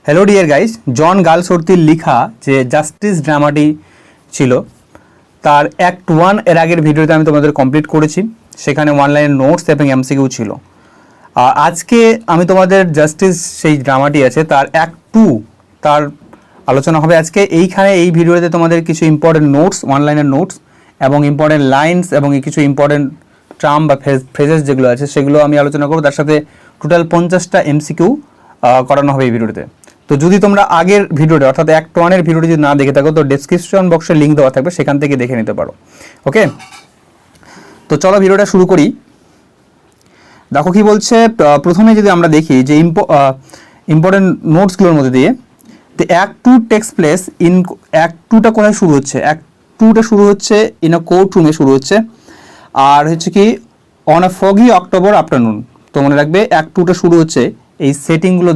Hello dear guys, জন গালসওয়ার্থির লেখা যে justice ড্রামাটি ছিল তার অ্যাক্ট 1 এর আগের ভিডিওতে আমি তোমাদের কমপ্লিট করেছি। সেখানে ওয়ান লাইনের নোটস এবং এমসিকিউ ছিল। আর আজকে আমি তোমাদের জাস্টিস সেই ড্রামাটি আছে তার অ্যাক্ট 2 তার আলোচনা হবে আজকে। এইখানে এই ভিডিওতে তোমাদের কিছু ইম্পর্টেন্ট নোটস, ওয়ান লাইনের নোটস এবং ইম্পর্টেন্ট লাইনস এবং কিছু ইম্পর্টেন্ট টার্ম বা ফ্রেজেস যেগুলো আছে সেগুলো আমি আলোচনা করব। তার সাথে টোটাল 50টা এমসিকিউ করানো হবে এই ভিডিওতে। তো যদি তোমরা আগের ভিডিওটা অর্থাৎ অ্যাক্ট 1 এর ভিডিওটি যদি না দেখে থাকো তো ডেসক্রিপশন বক্সে লিঙ্ক দেওয়া থাকবে, সেখান থেকে দেখে নিতে পারো। ওকে, তো চলো ভিডিওটা শুরু করি। দেখো কি বলছে। প্রথমে যদি আমরা দেখি যে ইম্পর্টেন্ট নোটসগুলোর মধ্যে দিয়ে তো act 2 text place in act 2টা কোথায় শুরু হচ্ছে? অ্যাক্ট 2টা শুরু হচ্ছে ইন আ কোর্ট রুমে শুরু হচ্ছে, আর হচ্ছে কি on a foggy October afternoon. তো মনে রাখবে অ্যাক্ট 2টা শুরু হচ্ছে, এই সেটিংগুলো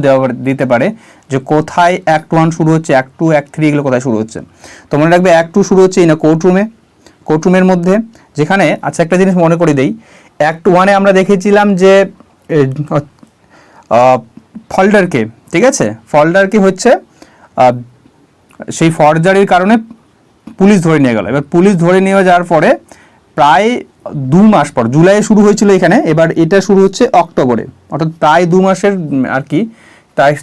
দিতে পারে যে কোথায় অ্যাক্ট 1 শুরু হচ্ছে, অ্যাক্ট 2, অ্যাক্ট 3 এগুলো কোথায় শুরু হচ্ছে। তো মনে রাখবে অ্যাক্ট 2 শুরু হচ্ছে ইন আ কোর্টরুমের মধ্যে, যেখানে আচ্ছা একটা জিনিস মনে করে দেই। অ্যাক্ট 1-এ আমরা দেখেছিলাম যে ফল্ডারকে, ঠিক আছে, ফল্ডারকে হচ্ছে সেই ফর্জারির কারণে পুলিশ ধরে নিয়ে গেল। এবার পুলিশ ধরে নিয়ে যাওয়ার পরে প্রায় 2 মাস পর, জুলাইয়ে শুরু হয়েছিল এখানে, এবার এটা শুরু হচ্ছে অক্টোবরে, অর্থাৎ প্রায় 2 মাসের আর কি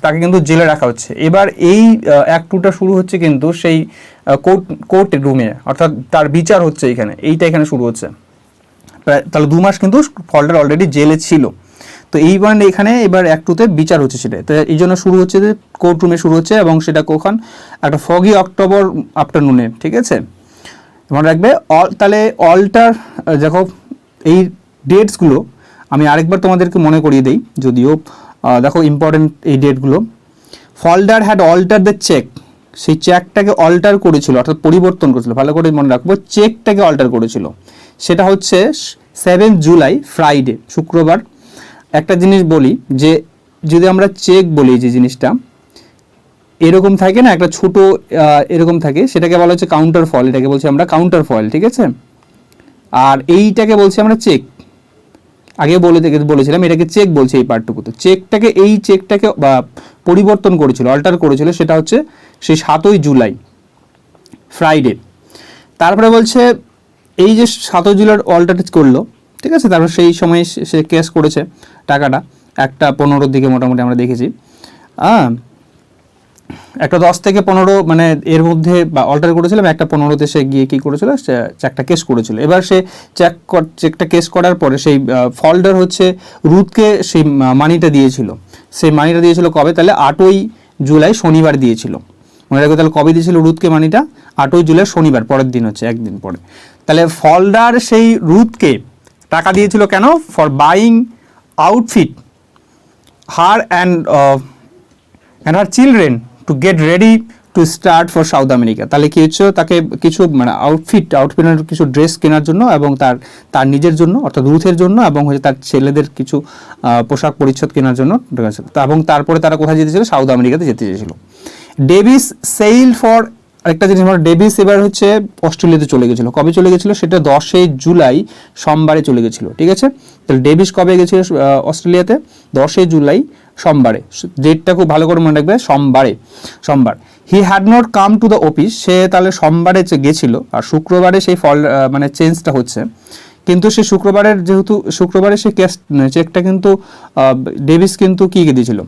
তাকে কিন্তু জেলে রাখা হচ্ছে। এবার এই অ্যাক্ট 2টা শুরু হচ্ছে কিন্তু সেই কোর্ট রুমে, অর্থাৎ তার বিচার হচ্ছে এইটা এখানে শুরু হচ্ছে। তাহলে 2 মাস কিন্তু ফল্ডার অলরেডি জেলে ছিল। তো এইবার এখানে এবার অ্যাক্ট 2-তে বিচার হচ্ছে সেটা, তো এই জন্য শুরু হচ্ছে যে কোর্ট রুমে শুরু হচ্ছে, এবং সেটা কখন? একটা ফগি অক্টোবর আফটারনুনে, ঠিক আছে। মনে রাখবে তাহলে অল্টার, দেখো এই ডেটসগুলো আমি আরেকবার তোমাদেরকে মনে করিয়ে দিই, যদিও দেখো ইম্পর্টেন্ট এই ডেটগুলো। ফল্ডার হ্যাড অল্টার দ্য চেক, সেই চেকটাকে অল্টার করেছিল, অর্থাৎ পরিবর্তন করেছিল। ভালো করে মনে রাখবো, চেকটাকে অল্টার করেছিল। সেটা হচ্ছে 7 জুলাই ফ্রাইডে, শুক্রবার। একটা জিনিস বলি যে যদি আমরা চেক বলি, যে জিনিসটা এরকম থাকে না, একটা ছোট এরকম থাকে, সেটাকে বলা হচ্ছে কাউন্টার ফয়েল। এটাকে বলছি আমরা কাউন্টার ফয়েল, ঠিক আছে। আর এইটাকে বলছি আমরা চেক। আগে বলেছিলাম এটাকে চেক বলছে এই পার্টটুকু। তো এই চেকটাকে পরিবর্তন করেছিল, অল্টার করেছিল, সেটা হচ্ছে সেই 7ই জুলাই ফ্রাইডে। তারপরে বলছে এই যে 7ই জুলাই অল্টার করলো, ঠিক আছে, তারপর সেই সময় সে কেস করেছে টাকাটা 1:15 দিকে মোটামুটি আমরা দেখেছি। একটা 10 থেকে 15 মানে এর মধ্যে বা অল্টার করেছিলাম, 1:15-তে সে গিয়ে কী করেছিল, চেকটা কেস করেছিল। এবার সে চেকটা কেস করার পরে সেই ফল্ডার হচ্ছে রুথকে সেই মানিটা দিয়েছিল। সেই মানিটা দিয়েছিল কবে? তাহলে 8ই জুলাই শনিবার দিয়েছিল। মনে রাখবে তাহলে কবে দিয়েছিল রুথকে মানিটা? 8ই জুলাই শনিবার, পরের দিন হচ্ছে, একদিন পরে। তাহলে ফল্ডার সেই রুথকে টাকা দিয়েছিল কেন? For buying outfit her and her children to get ready to start for South America. তাহলে কি হচ্ছে, তাকে কিছু মানে আউটফিটের কিছু ড্রেস কেনার জন্য, এবং তার নিজের জন্য অর্থাৎ রুথের জন্য, এবং হচ্ছে তার ছেলেদের কিছু পোশাক পরিচ্ছদ কেনার জন্য, এবং তারপরে তারা কোথায় যেতে ছিল? সাউথ আমেরিকাতে যেতে চেয়েছিল। ডেভিস সেইল ফর, আরেকটা জিনিস আমরা, ডেভিস এবার হচ্ছে অস্ট্রেলিয়াতে চলে গেছিলো। কবে চলে গেছিলো? সেটা 10 জুলাই সোমবারে চলে গেছিলো, ঠিক আছে। তাহলে ডেভিস কবে গেছিল অস্ট্রেলিয়াতে? 10 জুলাই সোমবারে। ডেটটা খুব ভালো করে মনে রাখবে, সোমবার। He had not come to the office, সে তাহলে সোমবারে গেছিল, আর শুক্রবারে সেই মানে চেঞ্জটা হচ্ছে। কিন্তু সে শুক্রবারের, যেহেতু শুক্রবারে সে চেকটা কিন্তু ডেভিস কিন্তু কী দিয়েছিল?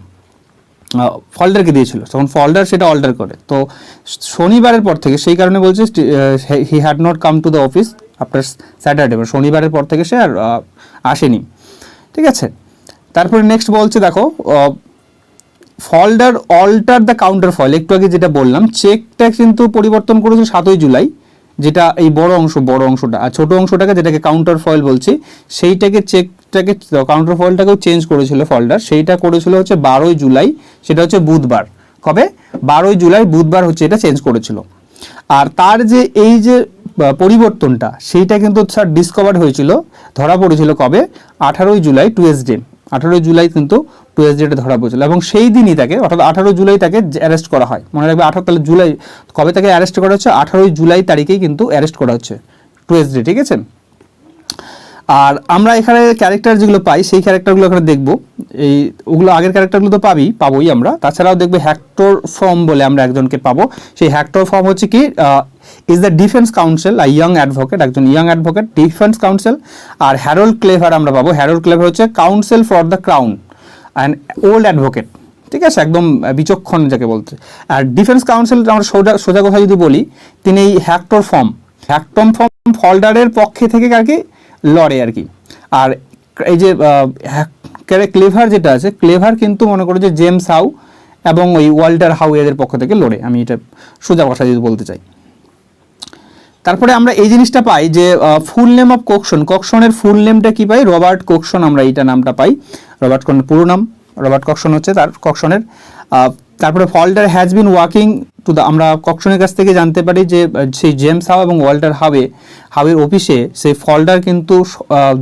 ফল্ডারকে দিয়েছিল। তখন ফল্ডার সেটা অল্টার করে। তো শনিবারের পর থেকে, সেই কারণে বলছে he had not come to the office after Saturday, শনিবারের পর থেকে সে আর আসেনি, ঠিক আছে। তারপরে নেক্সট বলছে, দেখো ফল্ডার অল্টার দ্য কাউন্টার ফয়েল। একটু আগে যেটা বললাম, চেকটা কিন্তু পরিবর্তন করেছিল 7ই জুলাই, যেটা এই বড় অংশটা, আর ছোট অংশটাকে যেটাকে কাউন্টার ফয়েল বলছি, সেইটাকে চেকটাকে কাউন্টার ফয়েলটাকেও চেঞ্জ করেছিল ফল্ডার। সেইটা করেছিল হচ্ছে 12ই জুলাই, সেটা হচ্ছে বুধবার। কবে? 12ই জুলাই বুধবার হচ্ছে এটা চেঞ্জ করেছিল। আর তার যে এই যে পরিবর্তনটা, সেইটা কিন্তু স্যার ডিসকভার হয়েছিল, ধরা পড়েছিল কবে? 18ই জুলাই, টুয়েসডে। 18ই জুলাই কিন্তু টুয়েসডেটা ধরা পড়েছিল, এবং সেই দিনই তাকে, অর্থাৎ 18 জুলাই তাকে অ্যারেস্ট করা হয়। মনে রাখবে 18 তাহলে জুলাই, কবে তাকে অ্যারেস্ট করা হচ্ছে? 18ই জুলাই তারিখেই কিন্তু অ্যারেস্ট করা হচ্ছে, টুয়েসডে, ঠিক আছে। আর আমরা এখানে ক্যারেক্টার যেগুলো পাই সেই ক্যারেক্টারগুলো এখানে দেখব। এই ওগুলো আগের ক্যারেক্টারগুলো তো পাবোই আমরা, তাছাড়াও দেখবে হ্যাক্টর ফর্ম বলে আমরা একজনকে পাবো। সেই হ্যাক্টর ফর্ম হচ্ছে কি, is the defence council, young advocate, একজন ইয়াং অ্যাডভোকেট ডিফেন্স কাউন্সিল। আর হ্যারোল্ড ক্লেভার আমরা পাবো, হ্যারোল্ড ক্লেভার হচ্ছে council for the crown and old advocate, ঠিক আছে, একদম বিচক্ষণ যাকে বলতে। আর ডিফেন্স কাউন্সিল আমরা সোজা কথা যদি বলি, তিনি এই হ্যাক্টর ফর্ম ফল্ডারের পক্ষে থেকে আর কি লড়ে আর কি। আর এই যে ক্লেভার যেটা আছে, ক্লেভার কিন্তু মনে করো যে জেমস হাউ এবং ওই ওয়াল্টার হাউ এদের পক্ষ থেকে লড়ে, আমি এটা সোজা কথা যদি বলতে চাই। তারপরে আমরা এই জিনিসটা পাই যে ফুল নেম অফ ককশনের ফুল নেমটা কি পাই, রবার্ট ককশন, আমরা এইটা নামটা পাই। রবার্ট ককশনের পুরো নাম রবার্ট ককশন হচ্ছে তার ককশনের। তারপরে Falder has been working to the, আমরা ককশনের কাছ থেকে জানতে পারি যে সেই জেমস হাউ এবং ওয়াল্টার হাউয়ের অফিসে সেই ফল্ডার কিন্তু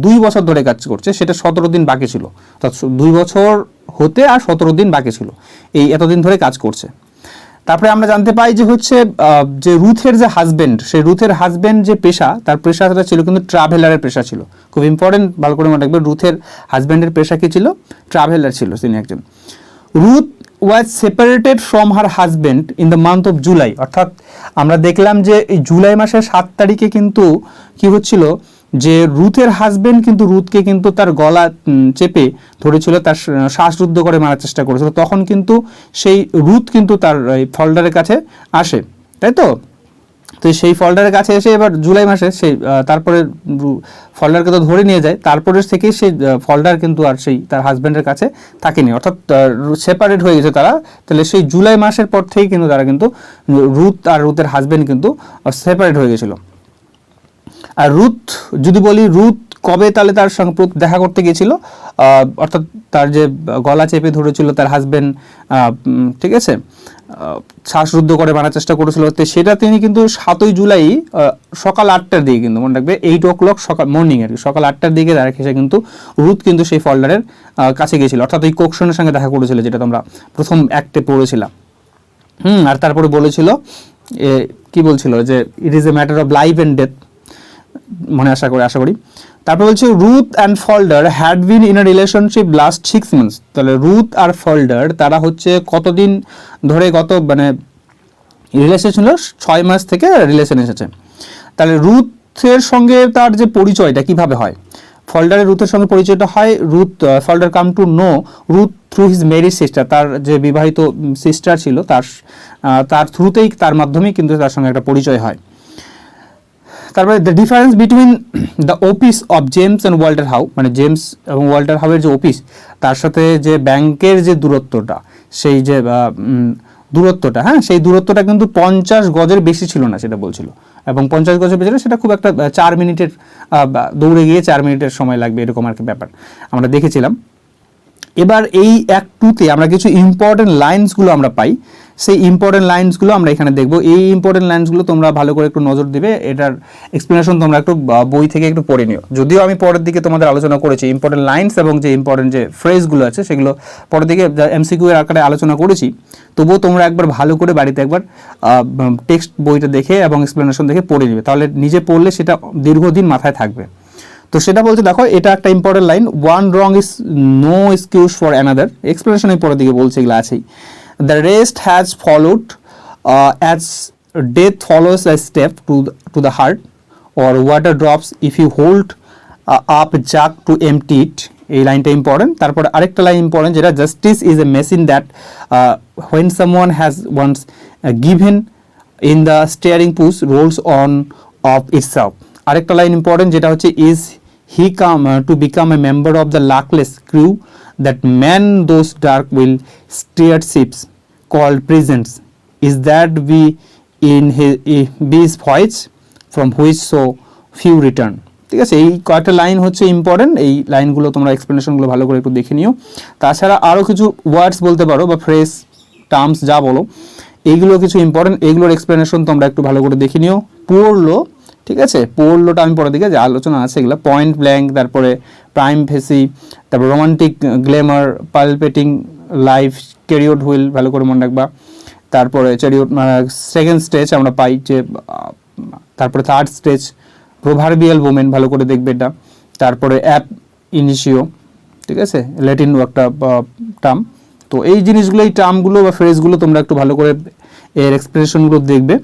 2 বছর ধরে কাজ করছে, সেটা 17 দিন বাকি ছিল, অর্থাৎ 2 বছর হতে আর 17 দিন বাকি ছিল, এই এতদিন ধরে কাজ করছে। তারপরে আমরা জানতে পাই যে হচ্ছে যে রুথের যে হাজবেন্ড, সেই রুথের হাজবেন্ড যে পেশা, তার পেশাটা ছিল কিন্তু ট্রাভেলারের পেশা ছিল। খুব ইম্পর্টেন্ট, ভালো করে মনে রাখবে, রুথের হাজবেন্ডের পেশা কি ছিল, ট্রাভেলার ছিল তিনি একজন। Ruth was separated from her husband in the month of July, অর্থাৎ আমরা দেখলাম যে এই জুলাই মাসের 7 তারিখে কিন্তু কি হচ্ছিল, যে রুথের হাজবেন্ড কিন্তু রুথকে কিন্তু তার গলা চেপে ধরেছিল, তার শ্বাসরুদ্ধ করে মারার চেষ্টা করেছিল। তখন কিন্তু সেই রুথ কিন্তু তার এই ফল্ডারের কাছে আসে, তাই তো সেই ফল্ডারের কাছে এসে এবার জুলাই মাসে সেই তারপরে ফল্ডারকে তো ধরে নিয়ে যায়, তারপরে থেকেই সেই ফল্ডার কিন্তু আর সেই তার হাজব্যান্ডের কাছে থাকেনি, অর্থাৎ সেপারেট হয়ে গেছে তারা। তাহলে সেই জুলাই মাসের পর থেকেই কিন্তু তারা কিন্তু রুথ আর রুথের হাজব্যান্ড কিন্তু সেপারেট হয়ে গেছিল। আর রুথ যদি বলি, রুথ কবে তাহলে তার সঙ্গে দেখা করতে গিয়েছিল, অর্থাৎ তার যে গলা চেপে ধরেছিল তার হাজব্যান্ড, ঠিক আছে, শ্বাসরুদ্ধ করে মারার চেষ্টা করেছিল, সেটা তিনি কিন্তু 7ই জুলাই সকাল 8টার দিকে, কিন্তু মনে রাখবে 8 o'clock সকাল মর্নিং আর কি, সকাল 8টার দিকে তারা এসে কিন্তু রুথ কিন্তু সেই ফল্ডারের কাছে গিয়েছিল, অর্থাৎ ওই কোকশনের সঙ্গে দেখা করেছিল, যেটা তোমরা প্রথম অ্যাক্টে পড়েছিলাম। আর তারপরে বলেছিল কি বলছিল যে it is a matter of life and death, মনে আশা করি। তারপর বলছে Ruth and Falder had been in a relationship last 6 months, তাহলে রুথ আর ফল্ডার তারা হচ্ছে কতদিন ধরে মানে রিলেশন ছিল, 6 মাস থেকে রিলেশন এসেছে। তাহলে রুথের সঙ্গে তার যে পরিচয়টা কিভাবে হয়, ফল্ডারের রুথের সঙ্গে পরিচয়টা হয়, Falder come to know Ruth through his married sister, তার যে বিবাহিত সিস্টার ছিল তার থ্রুতেই, তার মাধ্যমেই কিন্তু তার সঙ্গে একটা পরিচয় হয়। তারপরে the difference between the office of James and Walter how, মানে জেমস এবং ওয়াল্টার হাউয়ের যে অফিস, তার সাথে যে ব্যাংকের যে দূরত্বটা, সেই যে দূরত্বটা, হ্যাঁ, সেই দূরত্বটা কিন্তু 50 গজের বেশি ছিল না, সেটা বলছিল। এবং 50 গজের বেশি, সেটা খুব একটা 4 মিনিটের দৌড়ে গিয়ে 4 মিনিটের সময় লাগবে, এরকম আর কি ব্যাপার আমরা দেখেছিলাম। এবার এই অ্যাক্ট 2তে আমরা কিছু ইম্পর্টেন্ট লাইন্সগুলো আমরা পাই, সেই ইম্পর্টেন্ট লাইন্সগুলো আমরা এখানে দেখব। এই ইম্পর্টেন্ট লাইন্সগুলো তোমরা ভালো করে একটু নজর দিবে, এটার এক্সপ্লেনেশন তোমরা একটু বই থেকে একটু পড়ে নিও। যদিও আমি পরের দিকে তোমাদের আলোচনা করেছি ইম্পর্টেন্ট লাইন্স এবং যে ইম্পর্টেন্ট যে ফ্রেজগুলো আছে সেগুলো পরের দিকে এমসিকিউ এর আকারে আলোচনা করেছি, তবুও তোমরা একবার ভালো করে বাড়িতে একবার টেক্সট বইটা দেখে এবং এক্সপ্লেনেশন দেখে পড়ে নিবে, তাহলে নিজে পড়লে সেটা দীর্ঘদিন মাথায় থাকবে। তো সেটা বলছে, দেখো এটা একটা important line, one wrong is no excuse for another, explanation এই পরের দিকে বলছে, এগুলো আছেই। The rest has followed as death follows a step to the heart or water drops if you hold up jug to empty it, এই লাইনটা important. তারপরে আরেকটা লাইন ইম্পর্টেন্ট, যেটা justice is a machine that when someone has once given in the steering push rolls on of itself. আরেকটা line important, যেটা হচ্ছে is he come to become a member of the luckless crew that man those dark will steered ships called prisons, is that we in his voyage from which so few return। ঠিক আছে, এই কয়েকটা line হচ্ছে important, এই লাইনগুলো তোমরা এক্সপ্লেনেশনগুলো ভালো করে একটু দেখে নিও। তাছাড়া আরও কিছু ওয়ার্ডস বলতে পারো বা ফ্রেজ টার্মস যা বলো, এইগুলো কিছু ইম্পর্টেন্ট, এইগুলোর এক্সপ্লেনেশন তোমরা একটু ভালো করে দেখে নিও। পড়লো, ঠিক আছে, পড়লোটা আমি পরের দিকে যে আলোচনা আছে এগুলো, পয়েন্ট ব্ল্যাঙ্ক, তারপরে প্রাইম ফেসি, তারপর রোমান্টিক গ্ল্যামার, পালপেটিং লাইফ, ক্যারিওড হুইল, ভালো করে মনে রাখবা। তারপরে চ্যারিওট সেকেন্ড স্টেজ আমরা পাই যে, তারপরে থার্ড স্টেজ প্রভার্বিয়াল ওমেন, ভালো করে দেখবে এটা। তারপরে অ্যাপ ইনিশিও, ঠিক আছে, ল্যাটিন একটা টার্ম। তো এই জিনিসগুলো, এই টার্মগুলো বা ফ্রেজগুলো তোমরা একটু ভালো করে এর এক্সপ্রেশনগুলো দেখবে।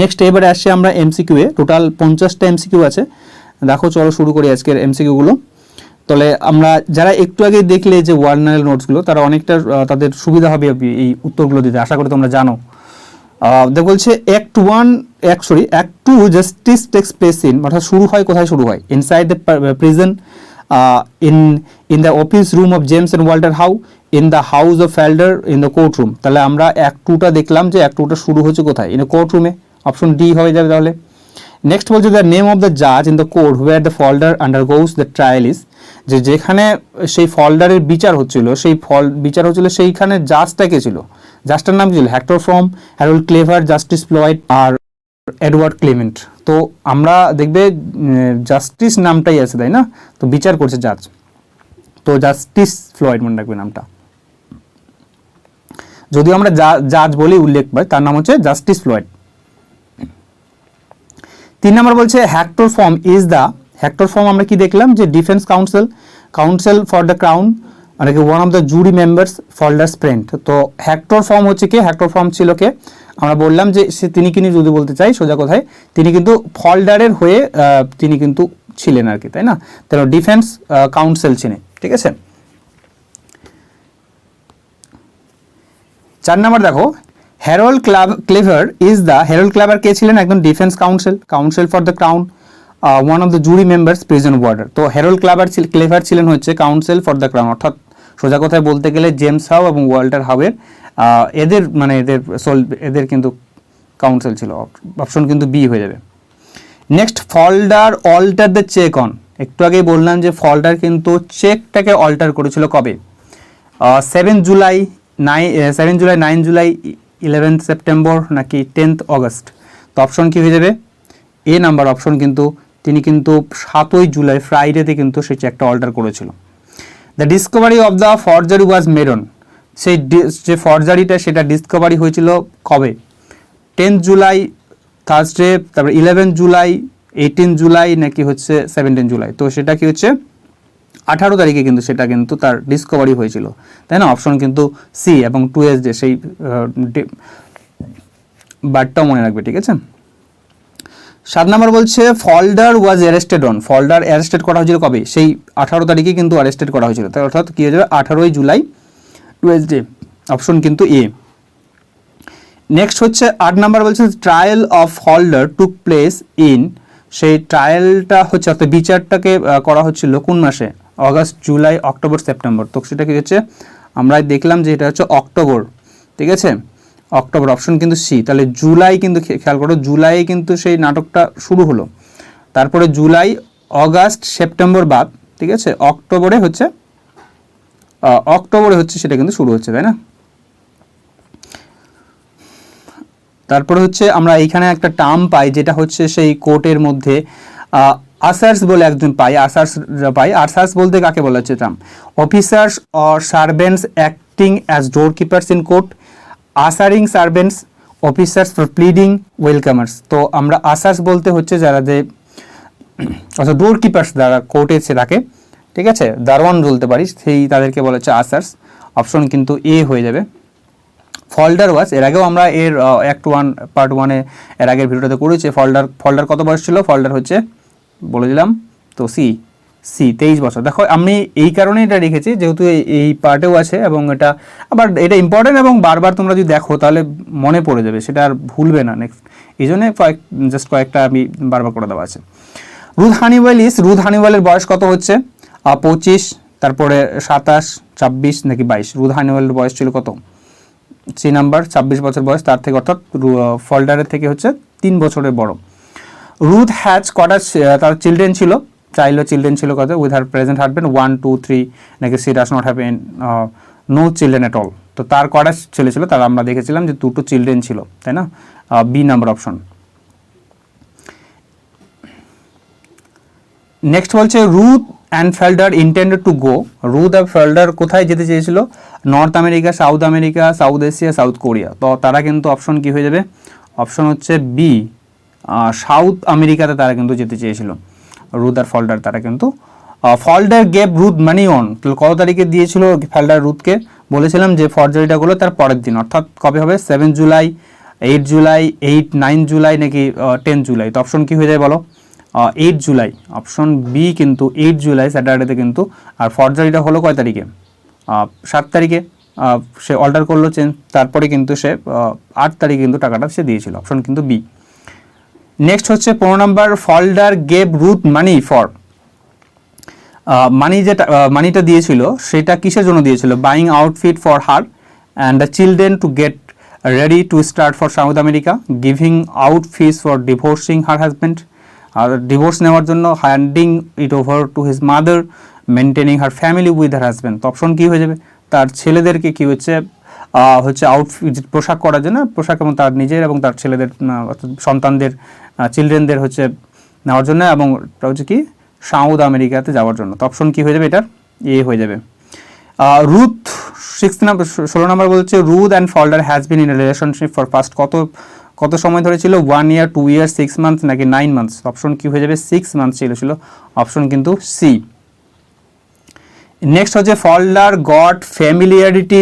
নেক্সট এবারে আসছি আমরা এমসিকিউ এ। টোটাল 50টা এমসিকিউ আছে। দেখো চলো শুরু করি আজকের এমসিকিউগুলো। তাহলে আমরা যারা একটু আগে দেখলে যে ওয়ার্নাল নোটসগুলো, তারা অনেকটা তাদের সুবিধা হবে এই উত্তরগুলো দিতে, আশা করি তোমরা জানো। বলছে act two justice takes place in, অর্থাৎ শুরু হয় কোথায়, শুরু হয় inside the prison, in the office room of James and Walter How, in the house of Falder, in the court room. তাহলে আমরা অ্যাক্ট টুটা দেখলাম যে অ্যাক্ট টুটা শুরু হচ্ছে কোথায়, ইন দ্য কোর্ট রুমে, অপশন ডি হয়ে যাবে তাহলে। নেক্সট বলছে দ্য নেম অফ দ্য জাজ in the court where the Falder undergoes the trial is, যে যেখানে সেই ফল্ডারের বিচার হচ্ছিল, সেই বিচার হচ্ছিল সেইখানে জাজটা কে ছিল, জাজটার নাম ছিল Hector from, Harold Clever, Justice Floyd আর এডওয়ার্ড ক্লেমেন্ট। তো আমরা দেখবে জাস্টিস নামটাই আছে, তাই না, তো বিচার করছে জাজ, তো জাস্টিস ফ্লয়েড মনে রাখবে নামটা, যদিও আমরা জাজ বলে উল্লেখ পাই, তার নাম হচ্ছে জাস্টিস ফ্লয়েড। 3 নম্বর বলছে Hector Frome is the, Hector Frome আমরা কি দেখলাম যে defence council for the crown, মানে কি one of the jury members Falder's friend. তো হেক্টর ফর্ম হচ্ছে কে, হেক্টর ফর্ম ছিল কে, আমরা বললাম যে সে তিনি কিনি যদি বলতে চাই সোজা কথায়, তিনি কিন্তু ফল্ডারের হয়ে তিনি কিন্তু ছিলেন আর কি, তাই না, তাহলে ডিফেন্স কাউন্সিল ছিলেন, ঠিক আছে। 4 নম্বর দেখো Harold Cleaver is the, Harold Cleaver কে ছিলেন, একদম defence council for the crown, one of the jury members prison warder. তো হ্যারোল্ড ক্লেভার ছিলেন হচ্ছে কাউন্সিল ফর দ্য ক্রাউন, অর্থাৎ সোজা কথায় বলতে গেলে জেমস হাউ এবং ওয়াল্টার হাউয়ের এদের মানে এদের কিন্তু কাউন্সিল ছিল, অপশন কিন্তু বি হয়ে যাবে। Next Falder alter the cheque on, একটু আগেই বললাম যে ফল্ডার কিন্তু চেকটাকে অল্টার করেছিল কবে, 7 জুলাই, 9 জুলাই, 11 সেপ্টেম্বর নাকি 10 অগস্ট। তো অপশন কি হয়ে যাবে, এ নাম্বার অপশন, কিন্তু তিনি কিন্তু 7 জুলাই ফ্রাইডেতে কিন্তু সেই চেকটা অল্টার করেছিল। The Discovery of the forgery was made on, সেই যে ফর্জারিটা সেটা ডিসকভারি হয়েছিল কবে, 10 জুলাই থার্সডে, তারপরে 11 জুলাই, 18 জুলাই নাকি হচ্ছে 17 জুলাই। তো সেটা কি হচ্ছে 18 তারিখে কিন্তু সেটা কিন্তু তার ডিসকভারি হয়েছিল, তাই না, অপশন কিন্তু সি, এবং 2 ডে সেই বারটাও মনে রাখবে, ঠিক আছে। 7 নম্বর বলছে ফল্ডার ওয়াজ অ্যারেস্টেড অন, ফল্ডার অ্যারেস্টেড করা হয়েছিল কবে, সেই 18 তারিখে কিন্তু অ্যারেস্টেড করা হয়েছিল, তাই অর্থাৎ কি হয়ে যাবে 18 জুলাই, টুয়েসডে, অপশন কিন্তু এ। নেক্সট হচ্ছে 8 নম্বর বলছে trial of Falder took place in, সেই ট্রায়ালটা হচ্ছে অর্থাৎ বিচারটাকে করা হচ্ছিল কোন মাসে, অগাস্ট, জুলাই, অক্টোবর, সেপ্টেম্বর। তো সেটা কি হচ্ছে আমরা দেখলাম যে এটা হচ্ছে অক্টোবর, ঠিক আছে, অক্টোবর, অপশন কিন্তু সি। তাহলে জুলাই কিন্তু খেয়াল করো, জুলাই কিন্তু সেই নাটকটা শুরু হলো, তারপরে জুলাই, অগাস্ট, সেপ্টেম্বর বাদ, ঠিক আছে, অক্টোবরে হচ্ছে সেটা কিন্তু শুরু হচ্ছে, তাই না। তারপরে হচ্ছে আমরা এইখানে একটা টার্ম পাই যেটা হচ্ছে সেই কোর্টের মধ্যে আসার্স বলে একজন পাই, আসার্স বলতে কাকে বলা হচ্ছে term, officers or servants acting as door keepers in court, ushering servants, officers for pleading, welcomers. তো আমরা আসার্স বলতে হচ্ছে যারা যে অর্থাৎ ডোর কিপার্স যারা কোর্টে এসে থাকে, ঠিক আছে, দারোয়ান বলতে পারিস, সেই তাদেরকে বলা হচ্ছে আসার্স, অপশন কিন্তু এ হয়ে যাবে। ফল্ডার ওয়াজ, এর আগেও আমরা এর অ্যাক্ট 1 পার্ট 1 এর আগের ভিডিওতে করেছি, ফল্ডার কত বয়স ছিল, ফল্ডার হচ্ছে বলে দিলাম তো সি 23 বছর। দেখো আমি এই কারণে এটা রেখেছি যেহেতু এই পার্টেও আছে, এবং এটা আবার এটা ইম্পর্টেন্ট, এবং বারবার তোমরা যদি দেখো তাহলে মনে পড়ে যাবে, সেটা আর ভুলবে না নেক্সট, এই জন্য জাস্ট কয়েকটা আমি বারবার করে দেওয়া আছে। রুথ হানিওয়েলের বয়স কত হচ্ছে, 25, তারপরে 27, 26 নাকি 22। রুথ হানিওয়েলের বয়স ছিল কত, সি নাম্বার 26 বছর বয়স, তার থেকে অর্থাৎ ফল্ডারের থেকে হচ্ছে 3 বছরের বড়। রুথ হ্যাজ কটা তার চিলড্রেন ছিল, চিলড্রেন ছিল কত, উইথ হার প্রেজেন্ট হাজবেন্ড 1, 2, 3 নাকি she does not have no children at all. তো তার কটা ছেলে ছিল, তার আমরা দেখেছিলাম যে 2টো চিলড্রেন ছিল, তাই না, বি নাম্বার অপশন। নেক্সট বলছে Ruth and Falder intended to go, Ruth আর ফেল্ডার কোথায় যেতে চেয়েছিল, North America, South America, South Asia, South Korea. তো তারা কিন্তু অপশন কি হয়ে যাবে, অপশন হচ্ছে বি, সাউথ আমেরিকাতে তারা কিন্তু যেতে চেয়েছিল। রুথ আর ফল্ডার তারা কিন্তু ফল্ডার গেভ রুথ মানি অন, কত তারিখে দিয়েছিল ফল্ডার রুথকে, বলেছিলাম যে ফর্জারিটা গুলো তার পরের দিন, অর্থাৎ কবে হবে 7 জুলাই, 8 জুলাই, 9 জুলাই নাকি 10 জুলাই। তো অপশন কি হয়ে যায় বলো? 8 জুলাই, অপশন বি কিন্তু 8 জুলাই স্যাটারডেতে কিন্তু। আর ফর্জারিটা হলো কয় তারিখে? 7 তারিখে সে অল্টার করলো চেঞ্জ, তারপরে কিন্তু সে 8 তারিখে কিন্তু টাকাটা সে দিয়েছিল, অপশন কিন্তু বি। নেক্সট হচ্ছে 15 number, Falder gave Ruth money for, money যেটা মানিটা দিয়েছিল সেটা কিসের জন্য দিয়েছিল? Buying outfit for her and the children to get ready to start for South America, giving out fees for divorcing her husband, আর divorce নেওয়ার জন্য, handing it over to his mother, maintaining her family with her husband. তো option কী হয়ে যাবে? তার ছেলেদেরকে কি হচ্ছে আউটফিট পোশাক করার জন্য, পোশাক এবং তার নিজের এবং তার ছেলেদের সন্তানদের চিলড্রেনদের হচ্ছে নেওয়ার জন্য, এবং হচ্ছে কি সাউথ আমেরিকাতে যাওয়ার জন্য। তো অপশন কী হয়ে যাবে? এটার এ হয়ে যাবে। রুথ 16 নম্বর বলছে, Ruth and Falder has been in relationship for past কত সময় ধরে ছিল? 1 ইয়ার, 2 ইয়ার, 6 মান্থস নাকি 9 মান্থস? অপশন কি হয়ে যাবে? 6 মান্থস ছিল, অপশন কিন্তু সি। নেক্সট হচ্ছে Falder got familiarity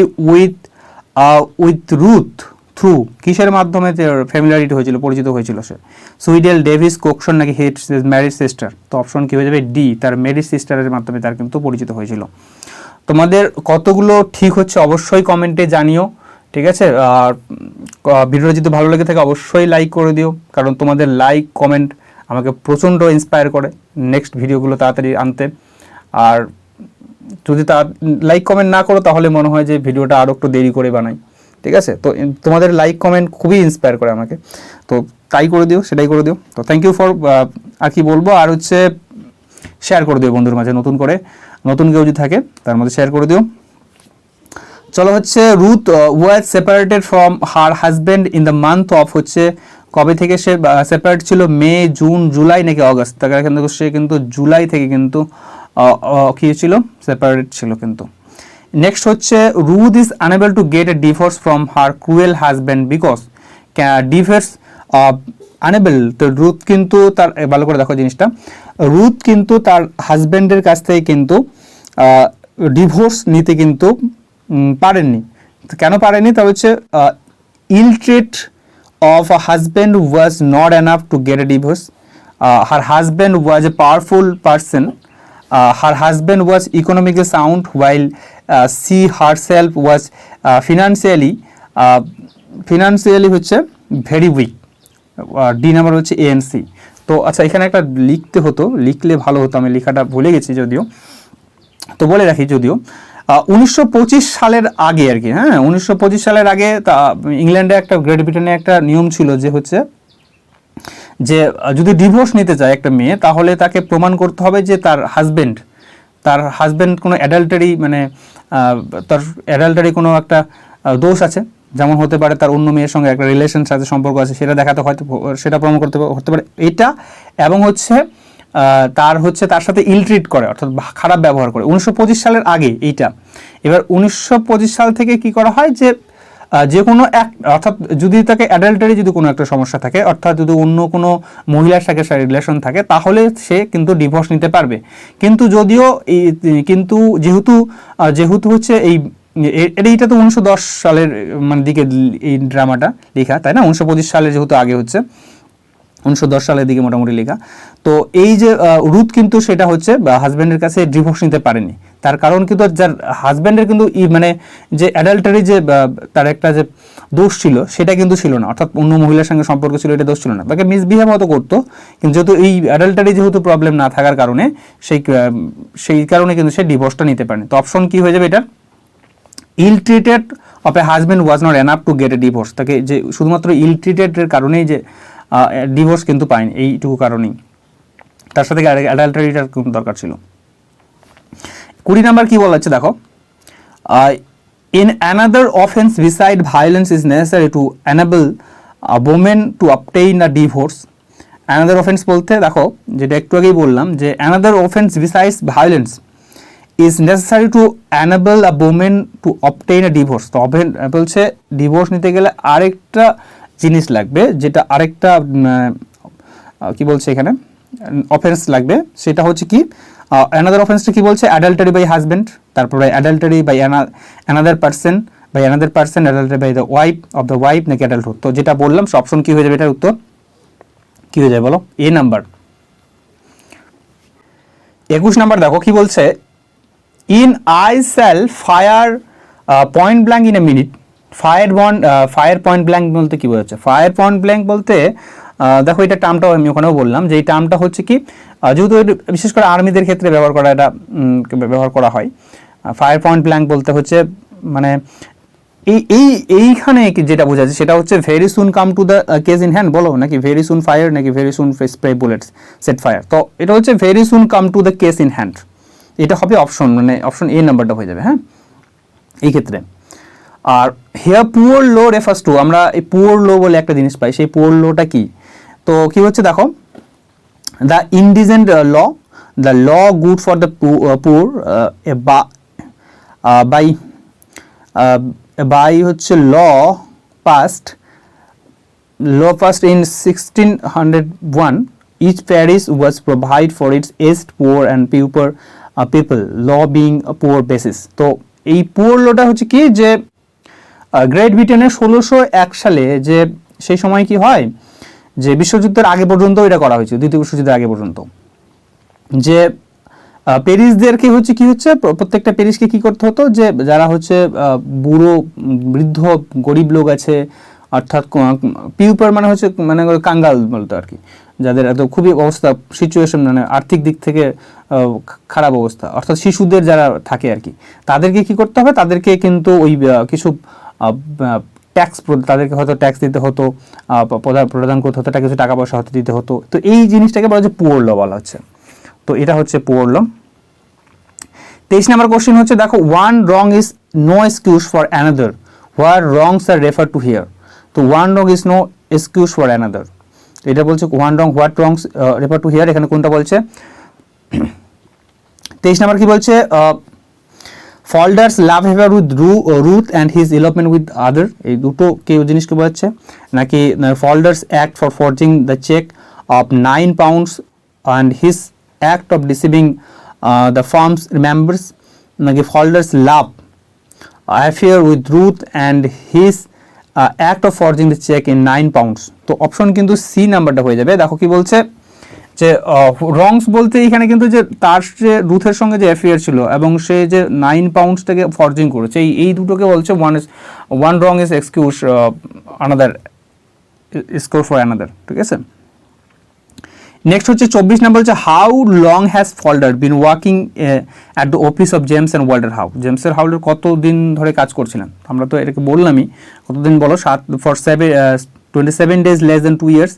with Ruth through, কিসের মাধ্যমে ফ্যামিলিয়ারিটি হয়েছিল, পরিচিত হয়েছিল সে? সুইডেল, ডেভিস, কোকসন নাকি হিজ ম্যারিড সিস্টার? তো অপশন কি হয়ে যাবে? ডি, তার ম্যারিড সিস্টারের মাধ্যমে তার কিন্তু পরিচিত হয়েছিল। তোমাদের কতগুলো ঠিক হচ্ছে অবশ্যই কমেন্টে জানিও, ঠিক আছে? আর ভিডিওটা যদি ভালো লেগে থাকে অবশ্যই লাইক করে দিও, কারণ তোমাদের লাইক কমেন্ট আমাকে প্রচণ্ড ইন্সপায়ার করে নেক্সট ভিডিওগুলো তাড়াতাড়ি আনতে। আর যদি লাইক কমেন্ট না করো তাহলে মনে হয় যে ভিডিওটা আরও একটু দেরি করে বানাই, ঠিক আছে? তো তোমাদের লাইক কমেন্ট খুবই ইন্সপায়ার করে আমাকে, তো তাই করে দিও, সেটাই করে দিও। তো থ্যাংক ইউ ফর, আর কি বলবো, আর হচ্ছে শেয়ার করে দিও বন্ধুর মাঝে, নতুন কেউ যদি থাকে তার মধ্যে শেয়ার করে দিও। চলো হচ্ছে, Ruth was separated from her husband in the month of, হচ্ছে কবে থেকে সে সেপারেট ছিল? মে, জুন, জুলাই নাকি অগস্ট? তার কিন্তু সে কিন্তু জুলাই থেকে কিন্তু কী ছিল? সেপারেট ছিল কিন্তু। নেক্সট হচ্ছে, Ruth is unable to get a divorce from her cruel husband because, divorce unable. তো রুথ কিন্তু তার, ভালো করে দেখো জিনিসটা, রুথ কিন্তু তার হাজব্যান্ডের কাছ থেকে কিন্তু ডিভোর্স নিতে কিন্তু পারেননি। কেন পারেনি? তা হচ্ছে ill treat of a husband was not enough to get a divorce, her husband was a powerful person, her husband was economically sound while she herself was financially হচ্ছে ভেরি উইক। ডি নাম্বার হচ্ছে ANC। তো আচ্ছা, এখানে একটা লিখতে হতো, লিখলে ভালো হতো, আমি লেখাটা ভুলে গেছি যদিও, তো বলে রাখি যদিও 1925 সালের আগে আর কি, হ্যাঁ 1925 সালের আগে ইংল্যান্ডে একটা, গ্রেট ব্রিটেনে একটা নিয়ম ছিল যে হচ্ছে যে যদি ডিভোর্স নিতে চায় একটা মেয়ে, তাহলে তাকে প্রমাণ করতে হবে যে তার হাজব্যান্ড কোনো অ্যাডাল্টারি, মানে তার অ্যাডাল্টারি কোনো একটা দোষ আছে, যেমন হতে পারে তার অন্য মেয়ের সঙ্গে একটা রিলেশনের সাথে সম্পর্ক আছে, সেটা দেখাতে হয়তো, সেটা প্রমাণ করতে হতে পারে এটা, এবং হচ্ছে তার সাথে ইল ট্রিট করে, অর্থাৎ খারাপ ব্যবহার করে। 1925 সালের আগে এইটা। এবার 1925 সাল থেকে কি করা হয় যে কোনো এক, অর্থাৎ যদি তাকে অ্যাডাল্টারি যদি কোনো একটা সমস্যা থাকে, অর্থাৎ যদি অন্য কোনো মহিলার সাথে রিলেশন থাকে, তাহলে সে কিন্তু ডিভোর্স নিতে পারবে। কিন্তু যেহেতু হচ্ছে এইটা তো 1910 সালের মানে দিকে এই ড্রামাটা লেখা, তাই না? 1925 সালে যেহেতু আগে হচ্ছে 1910 সালের দিকে মোটামুটি লেখা। তো এই যে রুথ কিন্তু সেটা হচ্ছে হাজব্যান্ডের কাছে ডিভোর্স নিতে পারেনি। তার কারণ কিন্তু যার হাজব্যান্ডের কিন্তু মানে যে অ্যাডাল্টারি যে তার একটা যে দোষ ছিল সেটা কিন্তু ছিল না, অর্থাৎ অন্য মহিলার সঙ্গে সম্পর্ক ছিল, এটা দোষ ছিল না, তাকে মিসবিহেভ মতো করতো। কিন্তু যেহেতু এই অ্যাডাল্টারি যেহেতু প্রবলেম না থাকার কারণে সেই কারণে কিন্তু সে ডিভোর্সটা নিতে পারেনি। তো অপশন কি হয়ে যাবে এটা? Ill treated of a husband was not enough to get a divorce. তাকে যে শুধুমাত্র ইল ট্রিটেডের কারণেই যে ডিভোর্স কিন্তু পায়নি, এইটুকু কারণেই, তার সাথে অ্যাডাল্টারিটার কিন্তু দরকার ছিল। 20 নাম্বার কি বলা হচ্ছে দেখো, in another offence beside violence is necessary to enable women two obtain a divorce. Another offence বলতে দেখো, যেটা একটু আগেই বললাম যে another offence besides violence is necessary to enable a women two obtain a divorce. তো বলছে ডিভোর্স নিতে গেলে আরেকটা জিনিস লাগবে, যেটা আরেকটা কি বলছে এখানে, অফেন্স লাগবে, সেটা হচ্ছে কি অ্যানাদার অফেন্সটা কি বলছে, অ্যাডাল্টারি বাই হাজব্যান্ড, তারপরে adultery by another person, adultery by the wife of the wife, নাকি অ্যাডাল্টহুড। তো যেটা বললাম অপশন কি হয়ে যাবে, এটার উত্তর কি হয়ে যাবে বলো, এ নাম্বার। 21 নাম্বার দেখো কি বলছে, in I shall fire point blank in a minute, fire point blank বলতে কি বোঝাচ্ছে, ফায়ার পয়েন্ট ব্ল্যাঙ্ক বলতে দেখো এটা টার্মটাও আমি ওখানেও বললাম যে এই টার্মটা হচ্ছে কি, যেহেতু বিশেষ করে আর্মিদের ক্ষেত্রে ব্যবহার করা হয়। ফায়ার পয়েন্ট ব্ল্যাঙ্ক বলতে হচ্ছে মানে এইখানে যেটা বোঝাচ্ছে সেটা হচ্ছে very soon come to the case in hand, বলো নাকি ভেরি সুন ফায়ার, নাকি very soon spray bullets set fire. তো এটা হচ্ছে very soon come to the case in hand, এটা হবে অপশন, মানে অপশন এ নাম্বারটা হয়ে যাবে। হ্যাঁ, এই ক্ষেত্রে। আর here poor low refers to, আমরা এই পুয়ার লো বলে একটা জিনিস পাই, সেই পুয়ার লোটা কি, তো কি হচ্ছে দেখো, the indigent law, the law good for the poor by হচ্ছে law passed in 1601, each parish was provide for its aged poor and pauper people, law being a poor basis। তো এই পুয়ার লোটা হচ্ছে কি যে গ্রেট ব্রিটেনের 1601 সালে যে সেই সময় কি হয় যে বিশ্বযুদ্ধের আগে পর্যন্ত এটা করা হয়েছে, দ্বিতীয় বিশ্বযুদ্ধের আগে পর্যন্ত, যে পেরিসদেরকে হচ্ছে কি হচ্ছে প্রত্যেকটা পেরিসকে কি করতে হতো, যে যারা হচ্ছে বুড়ো বৃদ্ধ গরিব লোক আছে, অর্থাৎ পিউপার মানে হচ্ছে মানে কাঙ্গাল বলতো আর কি, যাদের এত খুবই অবস্থা সিচুয়েশন মানে আর্থিক দিক থেকে খারাপ অবস্থা, অর্থাৎ শিশুদের যারা থাকে আর কি, তাদেরকে কি করতে হবে, তাদেরকে কিন্তু ওই কিছু ট্যাক্স, তাদেরকে হয়তো ট্যাক্স দিতে হতো, প্রদান করতে হতো, কিছু টাকা পয়সা হয়তো দিতে হতো। তো এই জিনিসটাকে বলা হচ্ছে পুয়ার ল বলা হচ্ছে। তো এটা হচ্ছে পুয়ার ল। 23 নম্বর কোশ্চেন হচ্ছে দেখো, one wrong is no excuse for another, where wrongs are refer to here. তো one wrong is no excuse for another, এটা বলছে one wrong what wrongs refer to here, এখানে কোনটা বলছে। 23 নম্বর কি বলছে, ফল্ডার্স লাভ হেভার with Ruth and his involvement with other, এই দুটো কেউ জিনিসকে বোঝাচ্ছে, নাকি Falder's act for forging the cheque of 9 pounds and his act of deceiving the firm's members, নাকি Falder's love affair with Ruth and his act of forging the cheque in 9 pounds। তো option কিন্তু C নাম্বারটা হয়ে যাবে। দেখো কি বলছে যে রংস বলতে এখানে কিন্তু যে তার যে রুথের সঙ্গে যে অ্যাফেয়ার ছিল এবং সে যে 9 pounds থেকে ফর্জিং করেছে, এই দুটোকে বলছে one wrong is excuse another score for another, ঠিক আছে। নেক্সট হচ্ছে 24 নম্বর হচ্ছে, how long has Falder been working at the office of James and Walter How, জেমসের হাউলের কতদিন ধরে কাজ করছিলেন, আমরা তো এটাকে বললামই, কতদিন বলো, 27 days less than 2 years,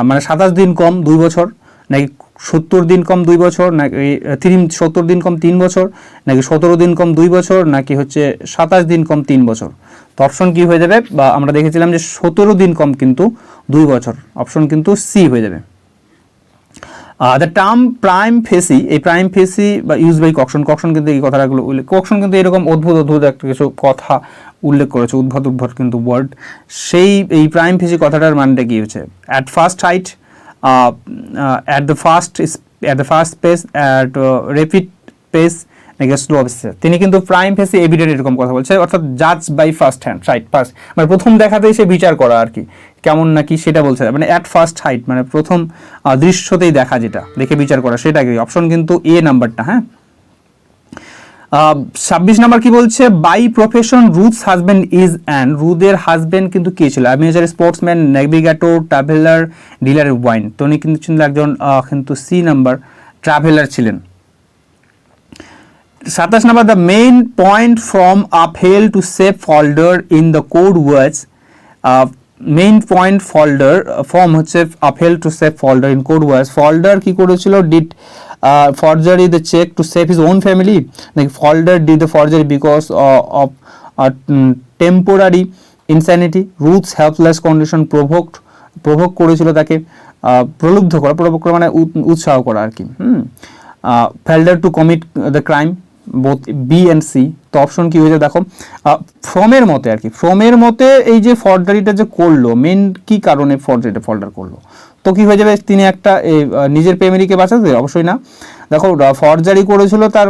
মানে 27 দিন কম 2 বছর, নাকি 70 দিন কম 2 বছর, নাকি 70 দিন কম 3 বছর, নাকি 17 দিন কম 2 বছর, নাকি হচ্ছে 27 দিন কম 3 বছর। তো অপশন কি হয়ে যাবে, বা আমরা দেখেছিলাম যে 17 দিন কম কিন্তু 2 বছর, অপশন কিন্তু সি হয়ে যাবে। দ্য টার্ম প্রাইম ফেসি, এই প্রাইম ফেসি বা ইউজ বাই ককশন কিন্তু এই কথাগুলো উল্লেখ, ককশন কিন্তু এরকম অদ্ভুত একটা কিছু কথা উল্লেখ করেছে, উদ্ভট কিন্তু ওয়ার্ড, এই প্রাইম ফেসি কথাটার মানটা কি হচ্ছে, at first height, at the first pace, at rapid pace, নাকি স্লো পেসে। তিনি কিন্তু প্রাইম ফেসি এভিডেন্ট এরকম কথা বলছে, অর্থাৎ জাজ বাই ফার্স্ট হ্যান্ড সাইট, মানে প্রথম দেখাতেই সে বিচার করা আর কি, কেমন নাকি সেটা বলছে, মানে অ্যাট ফার্স্ট হাইট মানে প্রথম দৃশ্যতেই দেখা, যেটা দেখে বিচার করা, সেটা কি অপশন কিন্তু এ নাম্বারটা। হ্যাঁ, 26 নাম্বার কি বলছে, by profession Ruth's husband is and, রুথের হাজব্যান্ড কিন্তু কে ছিল, amuser, sportsman, navigator, traveller, dealer wine. তো উনি কিন্তু ছিলেন একজন কিন্তু সি নাম্বার ট্রাভেলার ছিলেন। 27 number, the main point Frome upheld to save Falder in the court was, main point Falder Frome হচ্ছে upheld to save Falder in court was, Falder কি করেছিল, did forgery the check to save his own family, like Falder did the forgery because of temporary insanity, Ruth's helpless condition provoke করেছিল তাকে, প্রলুব্ধ করা মানে উৎসাহ করা আর কি, Falder to commit the crime, both B and C। তো option কি হয়েছে দেখো, ফ্রমের মতে আর কি, ফ্রমের মতে এই যে ফর্জারিটা যে করলো, মেন কি কারণে ফর্জারিটা ফল্ডার করলো, তো কি হয়ে যাবে, তিনি একটা নিজের প্রেমিকাকে বাঁচাতে? অবশ্যই না। দেখো ফরজারি করেছিল তার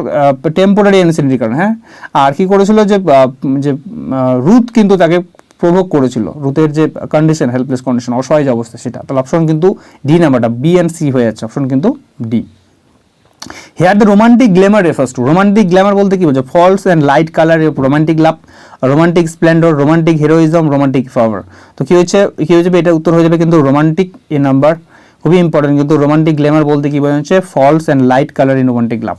টেম্পোরারি ইনসেনিটির কারণে, হ্যাঁ। আর কি করেছিল যে রুথ কিন্তু তাকে প্রভোগ করেছিল, রুথের যে কন্ডিশন, হেল্পলেস কন্ডিশন, অসহায় যে অবস্থা সেটা। তাহলে অপশন কিন্তু ডি নাম্বারটা, বি অ্যান্ড সি হয়ে যাচ্ছে, অপশন কিন্তু D. Here the romantic glamour refers to, romantic glamour বলতে কি বলছে, false and light colour, romantic love, romantic splendour, romantic heroism, romantic fervour. তো কি হচ্ছে, এটা উত্তর হয়ে যাবে কিন্তু রোমান্টিক, এ নাম্বার খুবই ইম্পর্টেন্ট। কিন্তু রোমান্টিক গ্ল্যামার বলতে কি বোঝাচ্ছে, false and light colour in romantic love.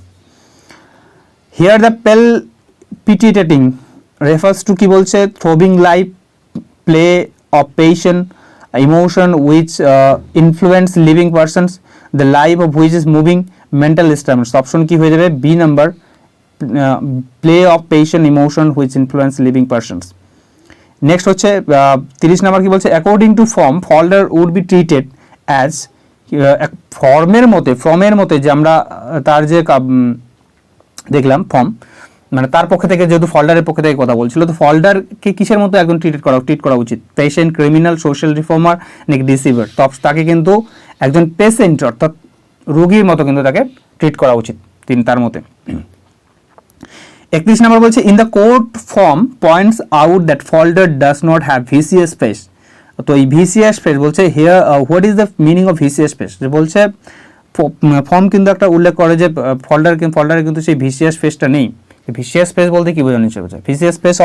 Here the palpitating refers to কি বলছে, throbbing life, play of passion, emotion which influence living persons, the life of which is moving, mental stimulus। Option কি হয়ে যাবে, B number, play of passion, emotion which influence living persons। Next হচ্ছে 30 number কি বলছে, according to Frome Falder would be treated as, ফর্মের মতে যে আমরা তার যে দেখলাম ফর্ম, মানে তার পক্ষ থেকে, যেহেতু ফল্ডারের পক্ষ থেকে কথা বলছিল, তো ফল্ডারকে কিসের মতো একজন ট্রিট করা উচিত, পেশেন্ট, ক্রিমিনাল, সোশ্যাল রিফর্মার নাকি ডিসিভার? তো তাকে কিন্তু একজন পেশেন্ট অর্থাৎ রোগীর মতো কিন্তু তাকে ট্রিট করা উচিত তিনি তার মতে। 31 নম্বর বলছে, in the court Frome points out that Falder does not have vicious face. তো এই ভিসিএস ফেস বলছে here what is the meaning of vicious face, যে বলছে ফর্ম কিন্তু একটা উল্লেখ করে যে ফল্ডারে কিন্তু সেই ভিসিএস ফেসটা নেই। ভিসিএস ফেস বলতে কি বোঝানো হচ্ছে, vicious face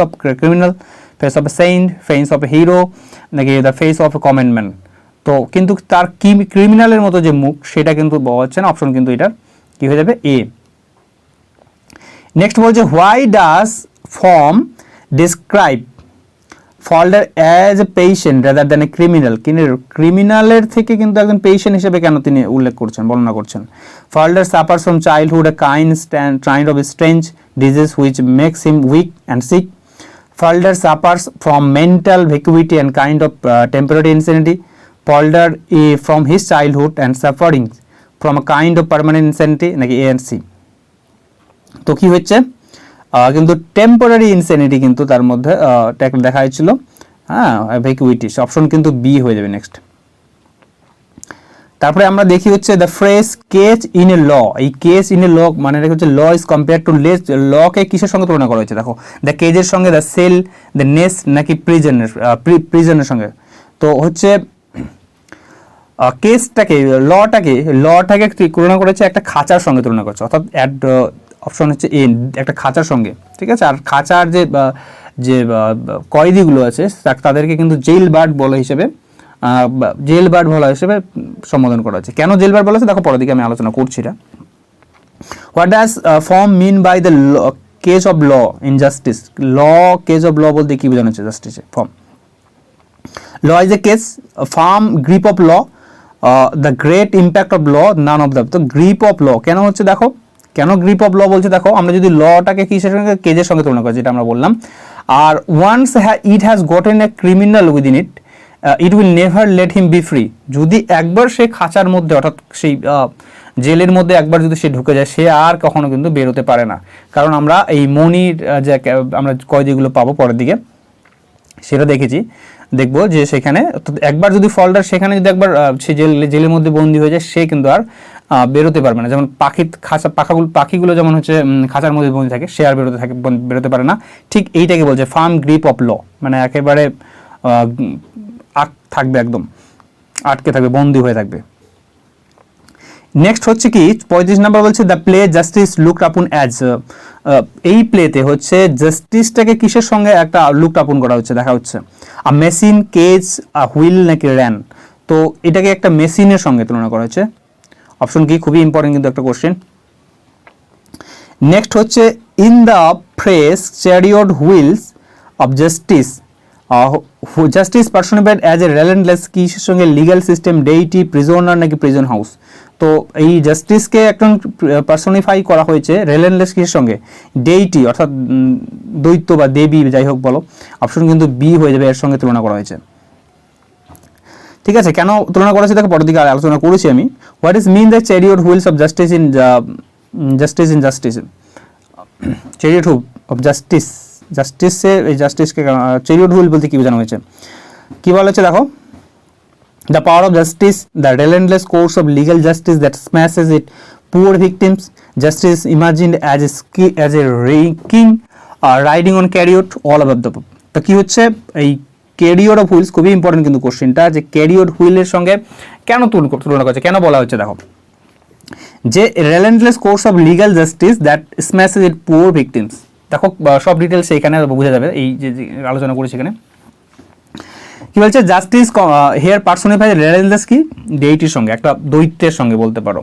of criminal, face of a saint, face of a hero নাকি the face of a common man? তো কিন্তু তার ক্রিমিনালের মতো যে মুখ সেটা কিন্তু পাওয়া যাচ্ছে না, অপশন কিন্তু এটার কি হয়ে যাবে, এ। নেক্সট বলছে, why does Frome describe Falder as a patient rather than a criminal? ক্রিমিনালের থেকে কিন্তু একজন পেশেন্ট হিসেবে কেন তিনি উল্লেখ করছেন, বর্ণনা করছেন? Falder suffers from childhood a kind of strange disease which makes him weak and sick. Falder suffers from mental vacuity and kind of temporary insanity. Falder from his childhood and suffering from a kind of permanent insanity, নাকি A and C? তো কি হচ্ছে, কিন্তু temporary insanity কিন্তু তার মধ্যে দেখা হয়েছিল, হ্যাঁ, ভ্যাকুইটি, অপশন কিন্তু বি হয়ে যাবে। নেক্সট তারপরে আমরা দেখি হচ্ছে the phrase cage in a law. এই কেস ইন এ ল মানে হচ্ছে ল ইজ কম্পেয়ার টু লেস, লকে কিসের সঙ্গে তুলনা করা হয়েছে? দেখো দ্য কেজের সঙ্গে, দ্য সেল, দ্য নেস নাকি প্রিজনের সঙ্গে? তো হচ্ছে কেসটাকে, লটাকে তুলনা করেছে একটা খাঁচার সঙ্গে তুলনা করেছে, অর্থাৎ অপশন হচ্ছে এ, একটা খাঁচার সঙ্গে, ঠিক আছে। আর খাঁচার যে কয়েদিগুলো আছে তাদেরকে কিন্তু জেল বার্ড বলা হিসেবে সম্বোধন করা হচ্ছে। কেন জেল বার্ড বলা হচ্ছে দেখো পরের দিকে আমি আলোচনা করছি এটা। What does Frome mean by the cage of law in Justice? Cage of law বলতে কি বোঝানো হচ্ছে জাস্টিসে? Frome law is a cage, firm grip of law, the great impact of law, none of the. তো grip of law কেন হচ্ছে, দেখো কেন গ্রিপ অফ ল বলছে, দেখো আমরা যদি লটাকে কিসের সঙ্গে, কেজের সঙ্গে তুলনা করি, যেটা আমরা বললাম। আর once it has gotten a criminal within it, it will never let him be free. যদি একবার সে খাঁচার মধ্যে, অর্থাৎ সেই জেলের মধ্যে একবার যদি সে ঢুকে যায়, সে আর কখনো কিন্তু বেরোতে পারে না। কারণ আমরা এই মনির যে আমরা কয়েদিগুলো পাবো পরের দিকে, সেটা দেখবো যে সেখানে একবার যদি ফল্ডার সেখানে যদি একবার সে জেলের মধ্যে বন্দী হয়ে যায়, সে কিন্তু আর বেরোতে পারবে না। যেমন পাখিগুলো যেমন হচ্ছে খাঁচার মধ্যে বন্দী থাকে, সে আর বেরোতে পারে না। ঠিক এইটাকে বলছে ফার্ম গ্রিপ অফ ল, মানে একেবারে থাকবে, একদম আটকে থাকবে, বন্দী হয়ে থাকবে। নেক্সট হচ্ছে কি 35 নাম্বার বলছে দ্য প্লে জাস্টিস লুকড আপন অ্যাজ। এই প্লেতে হচ্ছে জাস্টিসটাকে কিসের সঙ্গে একটা লুকড আপন করা হচ্ছে, দেখা হচ্ছে? A machine, cage, a wheel নাকি র্যান? তো এটাকে একটা মেশিনের সঙ্গে তুলনা করা হচ্ছে, অপশন কি, খুবই ইম্পর্টেন্ট কিন্তু একটা কোশ্চেন। নেক্সট হচ্ছে in the phrase chariot wheels of justice, justice personified as a relentless, কিসের সঙ্গে? লিগ্যাল সিস্টেম, ডেইটি, প্রিজনার নাকি প্রিজন হাউস? তো এই জাস্টিসকে একজন পার্সনিফাই করা হয়েছে রিলেন্টলেস কিসের সঙ্গে? ডেইটি, অর্থাৎ দৈত্য বা দেবী যাই হোক বলো, অপশন কিন্তু বি হয়ে যাবে, এর সঙ্গে তুলনা করা হয়েছে। ঠিক আছে, কেন তুলনা করা হয়েছে দেখো পরের দিকে আলোচনা করেছি আমি। What is mean the chariot wheels of justice in chariot wheel of জাস্টিসে, এই জাস্টিসকে চ্যারিয়ট হুইল বলতে কি বোঝানো হয়েছে? কি বলা হচ্ছে দেখো, The power of justice, the relentless course of legal justice that smashes it poor victims. Justice imagined as a king riding on chariot, all above the above. তো কি হচ্ছে এই ক্যারিয়র অফ হুইলস, খুবই ইম্পর্টেন্ট কিন্তু কোশ্চেনটা, যে carrier হুইলের সঙ্গে কেন তুলনা করছে, কেন বলা হচ্ছে দেখো, যে relentless course of legal justice that smashes it poor victims. দেখো সব ডিটেলস এখানে বোঝা যাবে এই যে আলোচনা করেছি এখানে। কি বলছে, জাস্টিস হেয়ার পার্সনিফাই রেলেন্টলেস কি ডেইটির সঙ্গে, একটা দৈত্যের সঙ্গে বলতে পারো,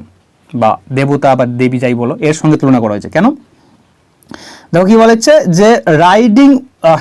বা দেবতা বা দেবী যাই বলো, এর সঙ্গে তুলনা করা হয়েছে। কেন দেখো কি বলেছে, যে রাইডিং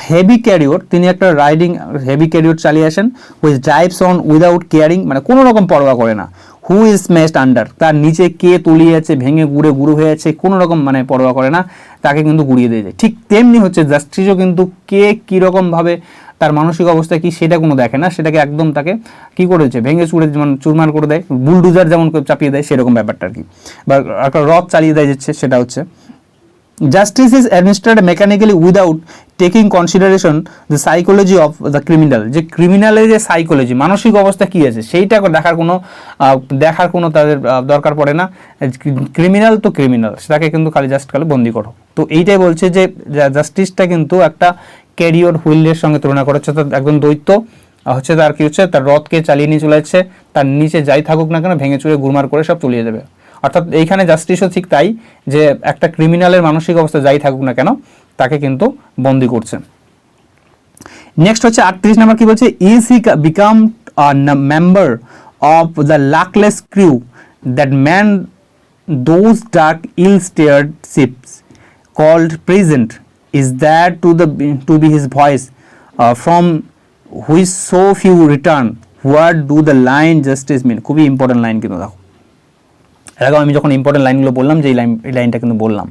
হেভি ক্যারিয়র, তিনি একটা রাইডিং হেভি ক্যারিয়র চালিয়ে আসেন, which drives on without caring, মানে কোনো রকম পরোয়া করে না, হু ইজ স্ম্যাশড আন্ডার, তার নিচে কে তলিয়ে আছে, ভেঙে গুঁড়ে গুঁড়ো হয়ে আছে, কোনো রকম মানে পরোয়া করে না, তাকে কিন্তু গুঁড়িয়ে দিয়ে যায়। ঠিক তেমনি হচ্ছে জাস্টিসও কিন্তু কে কীরকমভাবে তার মানসিক অবস্থা কি সেটা কোনো দেখে না, সেটাকে একদম তাকে কি করেছে, ভেঙে চুড়ে যেমন চুরমার করে দেয়, বুলডুজার যেমন চাপিয়ে দেয় সেরকম ব্যাপারটা আর কি, বা একটা রথ চালিয়ে দেয় যাচ্ছে, সেটা হচ্ছে justice is অ্যাডমিনিস্ট্রেটেড mechanically without taking consideration the psychology of the criminal, যে ক্রিমিনালের যে সাইকোলজি মানসিক অবস্থা কী আছে সেইটা দেখার কোনো তাদের দরকার পড়ে না। ক্রিমিনাল তো ক্রিমিনাল, সেটাকে কিন্তু খালি জাস্ট খালি বন্দি করো। তো এইটাই বলছে যে জাস্টিসটা কিন্তু একটা ক্যারিয়র হুইলের সঙ্গে তুলনা করা হচ্ছে, অর্থাৎ একজন দৈত্য হচ্ছে, তার কি হচ্ছে, তার রথকে চালিয়ে নিয়ে চলে যাচ্ছে, তার নিচে যাই থাকুক না কেন ভেঙে চুরে গুরমার করে সব চলিয়ে যাবে। অর্থাৎ এইখানে জাস্টিসও ঠিক তাই, যে একটা ক্রিমিনালের মানসিক অবস্থা যাই থাকুক না কেন তাকে কিন্তু বন্দি করছে। নেক্সট হচ্ছে 38 নাম্বার, কি বলছে, is he become member of the luckless crew that man those dark ill starred ships called present, is that to be his voice from which so few return, what do the line justice mean. খুবই important line কিন্তু দেখো, এর আগে আমি যখন important লাইনগুলো বললাম যে এই লাইনটা কিন্তু বললাম।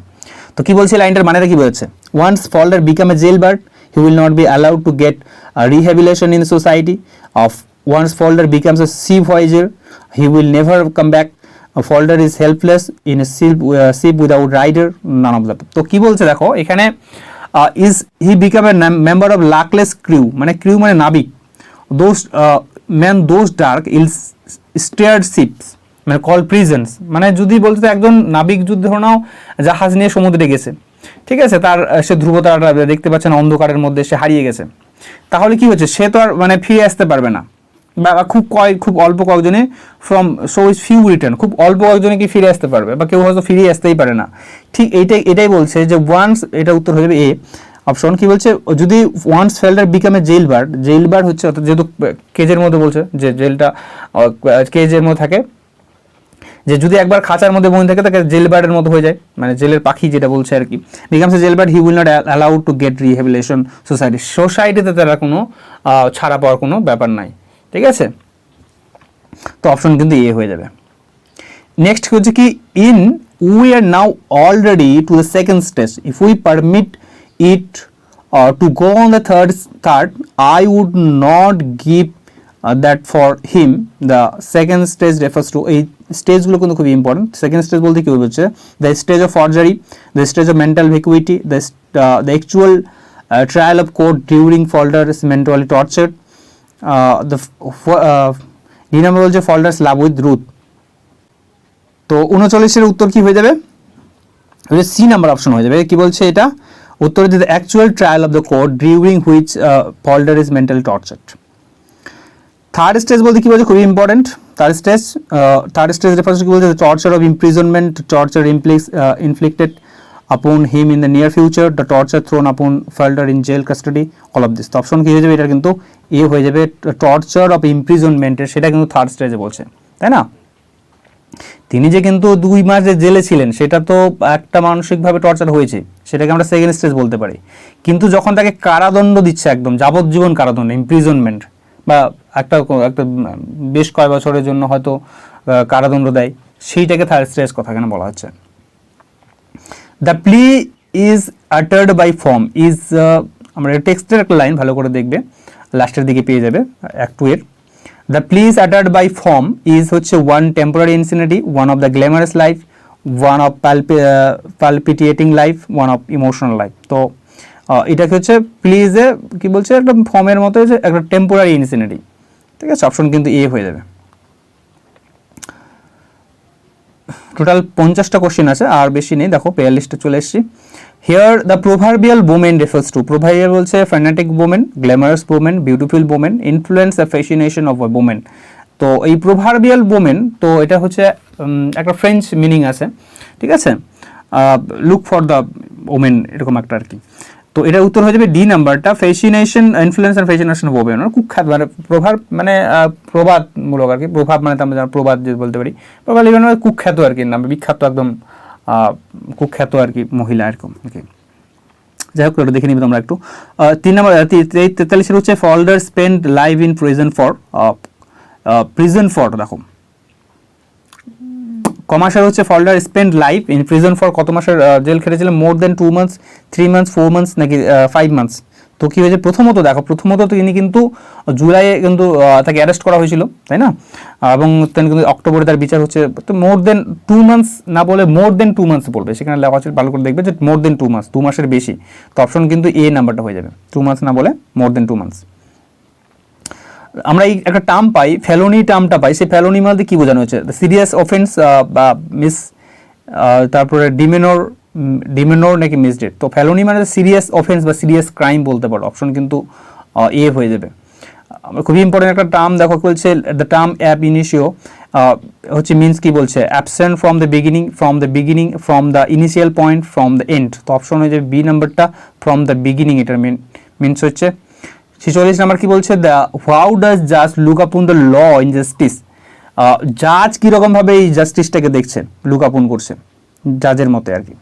তো কি বলছে লাইনটার মানেটা কি বলছে, once Falder become a jail bird he will not be allowed to get rehabilitation in society, of once Falder becomes a sea voyager he will never come back, Falder is helpless in a ship without rider, none of the. তো কি বলছে দেখো এখানে, is he become a member of luckless crew, মানে crew মানে নাবিক, those man those dark ill starred ships মানে call প্রিজেন্স, মানে যদি বলতে একজন নাবিক যুদ্ধ ধরে নাও জাহাজ নিয়ে সমুদ্রে গেছে, ঠিক আছে, তার সে ধ্রুবতারাটা দেখতে পাচ্ছেন অন্ধকারের মধ্যে সে হারিয়ে গেছে, তাহলে কি হচ্ছে, সে তো আর মানে ফিরে আসতে পারবে না, বা খুব অল্প কয়েকজনে from so is few return, খুব অল্প কয়েকজনে কি ফিরে আসতে পারবে, বা কেউ হয়তো ফিরে আসতেই পারে না। ঠিক এটাই বলছে যে ওয়ান্স, এটা উত্তর হয়ে যাবে এ অপশন। কি বলছে, যদি once Falder become a jail bird হচ্ছে, অর্থাৎ যেহেতু কেজের মধ্যে বলছে যে জেলটা কেজের মধ্যে থাকে, যে যদি একবার খাঁচার মধ্যে বন্দি থাকে তাকে জেল বার্ডের মতো হয়ে যায়, মানে জেলের পাখি যেটা বলছে আর কি, becomes a jail bird he will not allowed to get rehabilitation সোসাইটিতে তারা কোনো ছাড়া পাওয়ার কোনো ব্যাপার নাই, ঠিক আছে। তো অপশন কিন্তু এ হয়ে যাবে। নেক্সট হচ্ছে কি, in we are now already to the second stage, if we permit it to go on the third I would not give that for him. The second stage refers to, এই স্টেজগুলো কিন্তু খুবই important. Second stage বলতে কি হচ্ছে, the stage of forgery, the stage of mental vacuity, the actual trial of court during Falder is mentally tortured, D number বলছে Falder's love with Ruth. তো 39-এর উত্তর কি হয়ে যাবে, সি নাম্বার অপশন হয়ে যাবে। কি বলছে এটা উত্তর, the actual trial of the court during which Falder is mentally tortured. Third stage বলতে কি বলছে, খুবই ইম্পর্টেন্ট। থার্ড স্টেজ রেফার্স কি বলছে, torture of imprisonment, torture inflicted upon him in the near future, the torture thrown upon Felder in jail custody, all of this। তো option কি হয়ে যাবে, এটা কিন্তু এ হয়ে যাবে, টর্চার অফ ইমপ্রিজনমেন্টের, সেটা কিন্তু থার্ড স্টেজে বলছে, তাই না। তিনি যে কিন্তু 2 মাস যে জেলে ছিলেন সেটা তো একটা মানসিকভাবে টর্চার হয়েছে, সেটাকে আমরা সেকেন্ড স্টেজ বলতে পারি। কিন্তু যখন তাকে কারাদণ্ড দিচ্ছে, একদম যাবজ্জীবন কারাদণ্ড, ইমপ্রিজনমেন্ট, বা একটা বেশ কয়েক বছরের জন্য হয়তো কারাদণ্ড দেয়, সেইটাকে থার্ড স্টেজ কথা কেন বলা হচ্ছে। The plea is uttered by Frome is, আমরা টেক্সটের একটা লাইন ভালো করে দেখবে, লাস্টের দিকে পেয়ে যাবে 1-2 এর। The plea is uttered by Frome is হচ্ছে one temporary insanity, one of the glamorous life, one of palpitating life, one of emotional life. তো এটাকে হচ্ছে প্লিজে কি বলছে, একটা ফর্মের মতো একটা টেম্পোরারি ইনসিনিটি, ঠিক আছে, অপশন কিন্তু এ হয়ে যাবে। টোটাল 50টা কোশ্চেন আছে, আর বেশি নেই, দেখো 42টা চলে এসেছি। Here the proverbial women refers to, proverbial বলছে fanatic women, glamorous women, beautiful women, influence the fascination of a women. তো এই প্রোভার্বিয়াল ওমেন, তো এটা হচ্ছে একটা ফ্রেঞ্চ মিনিং আছে, ঠিক আছে, লুক ফর দ্য ওমেন, এরকম একটা আর কি। তো এটার উত্তর হয়ে যাবে ডি নাম্বারটা, fascination, influence and fascination of women, কুখ্যাত মানে প্রভাব, মানে প্রবাদমূলক আর কি, প্রভাব মানে আমরা প্রবাদ যে বলতে পারি, প্রবাদ মানে কুখ্যাত আর কি, নাম বিখ্যাত একদম কুখ্যাত আর কি মহিলা এরকম আর কি। যাই হোক, ওটা দেখে নিবি তোমরা একটু। 3 নম্বর 43 হচ্ছে Falder spend live in prison for, দেখো কমার্শিয়াল হচ্ছে Falder spend life in prison for, কত মাসের জেল খেটেছিলেন, more then 2 months, 3 months, 4 months নাকি 5 months। তো কী হয়েছে, প্রথমত দেখো, প্রথমত তিনি কিন্তু জুলাইয়ে কিন্তু তাকে অ্যারেস্ট করা হয়েছিল, তাই না, এবং তিনি কিন্তু অক্টোবরে তার বিচার হচ্ছে। তো মোর দেন 2 months না বলে মোর দেন 2 months বলবে, সেখানে লেখা আছে, ভালো করে দেখবে যে মোর দেন 2 months, 2 মাসের বেশি। তো অপশন কিন্তু এ নাম্বারটা হয়ে যাবে, 2 months না বলে মোর দেন 2 months। আমরা এই একটা টার্ম পাই, ফেলোনি টার্মটা পাই, সেই ফেলোনি মানে কি বোঝানো হচ্ছে, সিরিয়াস অফেন্স বা তারপরে ডিমেনোর নাকি মিসডেড। তো ফেলোনি মানে সিরিয়াস অফেন্স বা সিরিয়াস ক্রাইম বলতে পারো, অপশন কিন্তু এ হয়ে যাবে। খুবই ইম্পর্টেন্ট একটা টার্ম দেখো, বলছে দ্য টার্ম অ্যাব ইনিশিও হচ্ছে মিনস কি বলছে, absent from the beginning, from the initial point, from the end. তো অপশন হয়ে যাবে বি নাম্বারটা, ফ্রম দ্য বিগিনিং, এটার মিনস হচ্ছে। 46 নাম্বার কি বলছে, দ্য হাউ ডাজ জাজ look upon the law in justice, জাজ কীরকমভাবে এই জাস্টিসটাকে দেখছে, লুক আপন করছে জাজের মতে আর কি।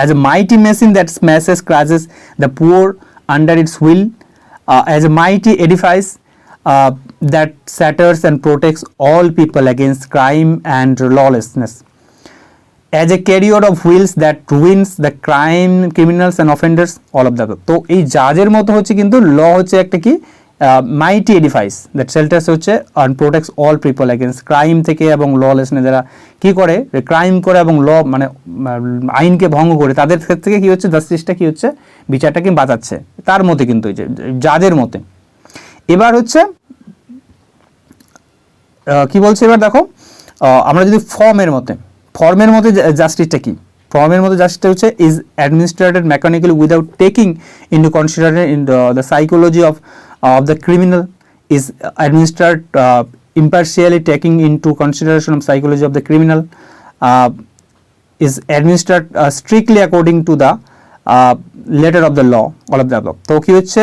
as a mighty machine that smashes, crushes the poor under its will, as a mighty edifice that shatters and protects all people against crime and lawlessness, as a carrier of wheels that ruins the criminals and offenders, all of that. তো এই জাজের মতো হচ্ছে কিন্তু ল হচ্ছে একটা কি, মাইটি এডিফাইস that shelters হচ্ছে and protects all people against crime থেকে এবং ললেসনেস, যারা কী করে, ক্রাইম করে এবং মানে আইনকে ভঙ্গ করে, তাদের থেকে কী হচ্ছে, জাস্টিসটা কী হচ্ছে, বিচারটাকে বাঁচাচ্ছে, তার মতে কিন্তু এই যে জাজের মতে। এবার হচ্ছে কি বলছে, এবার দেখো আমরা যদি ফর্মের মতে জাস্টিসটা কি, ফর্মের মধ্যে জাস্টিসটা হচ্ছে is অ্যাডমিনিস্ট্রেটেড mechanically without taking into consideration in the psychology of the criminal, is administered impartially taking into consideration of psychology of the criminal, is administered strictly according to the letter of the law, all of the above. তো কি হচ্ছে,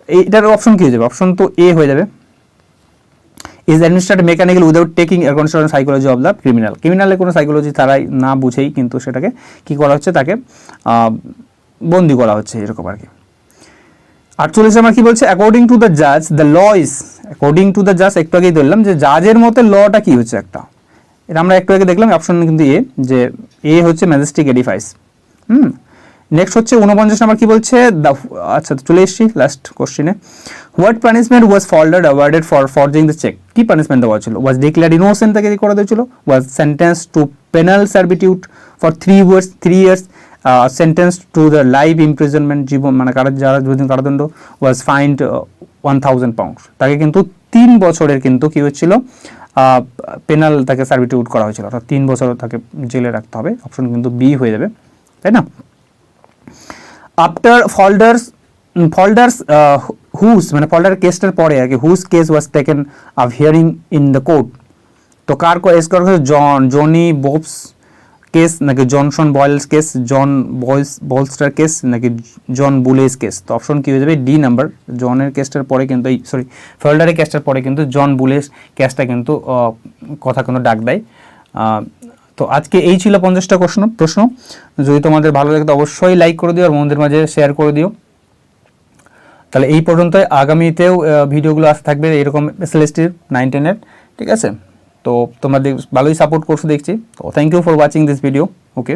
এটার option কি হয়ে যাবে, option তো এ হয়ে যাবে, is administered mechanically without taking into consideration psychology of the criminal, ক্রিমিনালের কোনো সাইকোলজি তারাই না বুঝেই কিন্তু সেটাকে কি করা হচ্ছে, তাকে বন্দি করা হচ্ছে, এরকম আর কি। 48 আমার কি বলছে, অ্যাকর্ডিং টু দ্য জাজ the law is, according to the জাজ একটু আগেই ধরলাম যে জাজের মতে লটা কি হচ্ছে একটা, এটা আমরা একটু আগে দেখলাম, অপশন কিন্তু এ, যে এ হচ্ছে ম্যাজেস্টিক এডিফাইস। নেক্সট হচ্ছে 49 নাম্বার কি বলছে, আচ্ছা চলে এসেছি লাস্ট কোশ্চেনে, what punishment was Falder awarded for forging the cheque, কি পানিশমেন্ট দেওয়া ছিল, ওয়াজ ডিক্লেয়ার্ড ইনোসেন্ট, তাকে করে দিয়েছিল, was sentence to penal servitude for 3 years, sentenced to the life imprisonment, জীবন মানে যারা কারাদণ্ড, ওয়াজ ফাইন্ড 1000 pounds, তাকে কিন্তু 3 বছরের কিন্তু কি হচ্ছিল, পেনাল তাকে সার্ভিটিউড করা হয়েছিল, অর্থাৎ 3 বছর তাকে জেলে রাখতে হবে, অপশন কিন্তু বি হয়ে যাবে, তাই না। আফটার ফল্ডার্স হুজ মানে ফল্ডার কেসটার পরে আর কি, whose case was taken up hearing in the court, তো কার কেস করা হয়েছে, জনি বোবস কেস নাকি Johnson Boyles case, John Bolster case নাকি জন বুলেস কেস। তো অপশন কি হয়ে যাবে, ডি নাম্বার, জনের কেসটার পরে কিন্তু এই ফল্ডারের কেসটার পরে কিন্তু জন বুলেস কেসটা কিন্তু কথা কিন্তু ডাক দেয়। তো আজকে এই ছিল 50টা প্রশ্ন। যদি তোমাদের ভালো লাগে তো অবশ্যই লাইক করে দিও আর বন্ধুদের মাঝে শেয়ার করে দিও। তাহলে এই পর্যন্ত, আগামীতেও ভিডিওগুলো আসতে থাকবে এরকম এসএলএসটির 9-10-এর, ঠিক আছে। তো তোমরা ভালোই সাপোর্ট করছো দেখছি, তো thank you for watching this video, okay.